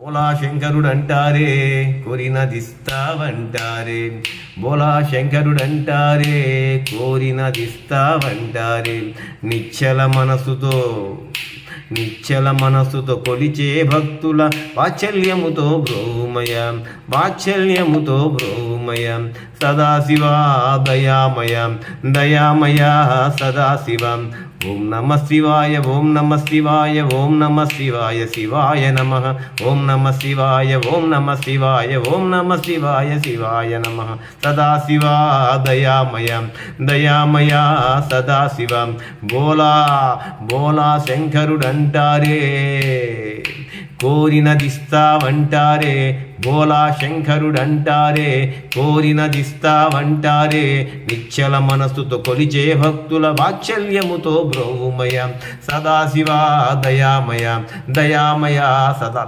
బోలా శంకరుడంటారే కోరినదిస్తావంటారే, బోలా శంకరుడంటారే కోరినదిస్తావంటారే. నిశ్చల మనసుతో కొలిచే భక్తుల వాత్సల్యముతో బ్రోమయ, వాత్సల్యముతో బ్రోమయ. సదాశివా దయామయ, దయామయ సదాశివ. ఓం నమ శివాయ, ఓం నమ శివాయ, ఓం నమ శివాయ, శివాయ నమ. ఓం నమ శివాయ, ఓం నమ శివాయ, ఓం నమ శివాయ, శివాయ నమ. సదాశివా దయామయ, దయామయ సదాశివ. బోలా బోలా శంకరుడంటారే కోరినదిస్తావంటారే, బోలా శంకరుడంటారే కోరినదిస్తావంటారే. నిశ్చల మనసుతో కొలిచే భక్తుల వాత్సల్యముతో బ్రోమయ. సదాశివా దయామయ, దయామయ సదా.